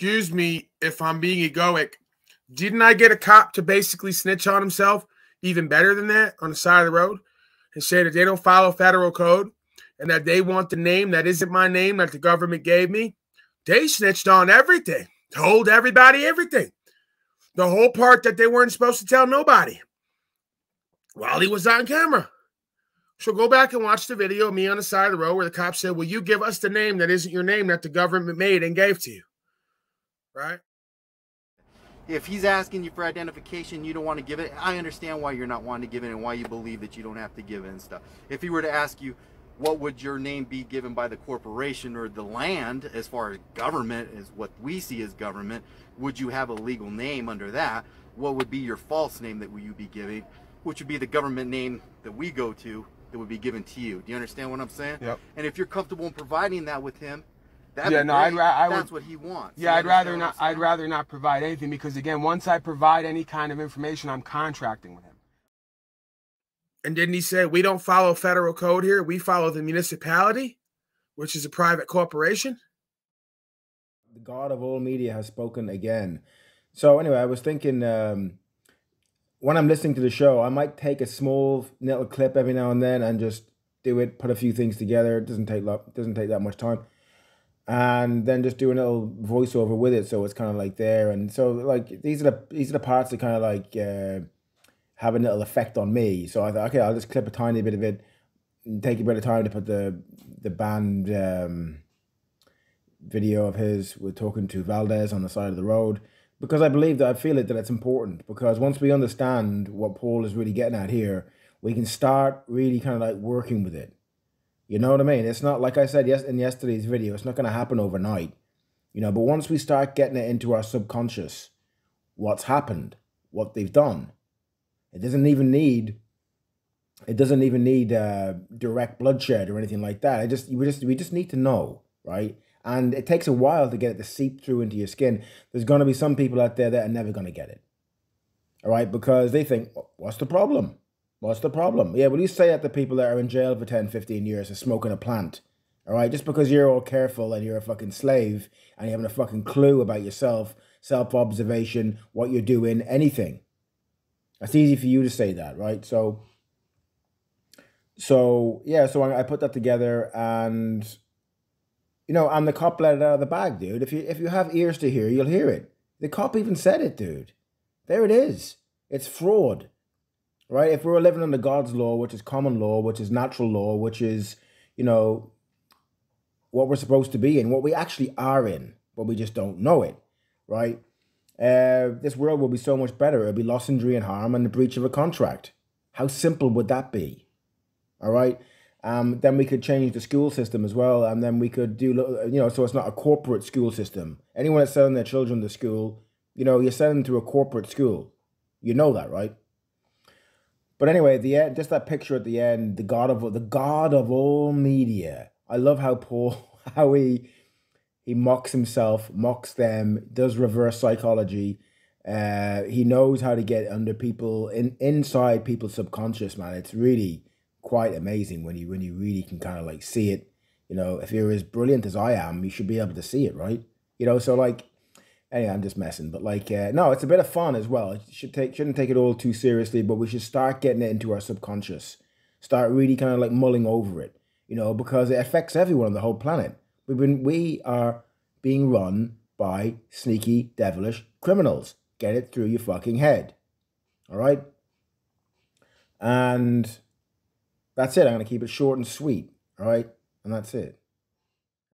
excuse me if I'm being egoic, didn't I get a cop to basically snitch on himself even better than that on the side of the road and say that they don't follow federal code and that they want the name that isn't my name that the government gave me? They snitched on everything, told everybody everything. The whole part that they weren't supposed to tell nobody while he was on camera. So go back and watch the video of me on the side of the road where the cop said, will you give us the name that isn't your name that the government made and gave to you? Right? If he's asking you for identification, you don't want to give it, I understand why you're not wanting to give it and why you believe that you don't have to give it and stuff. If he were to ask you, what would your name be given by the corporation or the land, as far as government, is what we see as government, would you have a legal name under that? What would be your false name that you be giving, which would be the government name that we go to, that would be given to you. Do you understand what I'm saying? Yep. And if you're comfortable in providing that with him, that's what he wants. Yeah, I'd rather not provide anything, because again, once I provide any kind of information, I'm contracting with him. And didn't he say, we don't follow federal code here, we follow the municipality, which is a private corporation? The God of all media has spoken again. So anyway, I was thinking, when I'm listening to the show, I might take a small little clip every now and then and just do it, put a few things together. It doesn't take that much time. And then just do a little voiceover with it, so it's kind of like there. And so like these are the parts that kind of like have a little effect on me. So I thought, okay, I'll just clip a tiny bit of it, and take a bit of time to put the band video of his with talking to Valdez on the side of the road. Because I believe that, I feel it, that it's important. Because once we understand what Paul is really getting at here, we can start really kind of like working with it. You know what I mean? It's not, like I said in yesterday's video, it's not going to happen overnight. You know, but once we start getting it into our subconscious, what's happened, what they've done, it doesn't even need direct bloodshed or anything like that. We just need to know, right? And it takes a while to get it to seep through into your skin. There's going to be some people out there that are never going to get it. All right? Because they think, what's the problem? What's the problem? Yeah, well, you say that to people that are in jail for 10, 15 years for smoking a plant. All right? Just because you're all careful and you're a fucking slave and you haven't a fucking clue about yourself, self-observation, what you're doing, anything. That's easy for you to say that, right? So I put that together, and you know, and the cop let it out of the bag, dude. If you have ears to hear, you'll hear it. The cop even said it, dude. There it is. It's fraud, right? If we were living under God's law, which is common law, which is natural law, which is, you know, what we're supposed to be in, what we actually are in, but we just don't know it, right? This world will be so much better. It'll be loss, injury, and harm, and the breach of a contract. How simple would that be? All right. Then we could change the school system as well, and then we could do, you know, so it's not a corporate school system. Anyone that's sending their children to school, you know, you're sending them to a corporate school. You know that, right? But anyway, the end, just that picture at the end, the God of all media. I love how Paul, how he mocks himself, mocks them, does reverse psychology. He knows how to get under people, inside people's subconscious, man. It's really quite amazing when you really can kind of like see it. You know, if you're as brilliant as I am, you should be able to see it, right? You know, so like, anyway, I'm just messing, but like, no, it's a bit of fun as well. It shouldn't take it all too seriously, but we should start getting it into our subconscious. Start really kind of like mulling over it, you know, because it affects everyone on the whole planet. We are being run by sneaky, devilish criminals. Get it through your fucking head. All right? And that's it. I'm going to keep it short and sweet. All right? And that's it.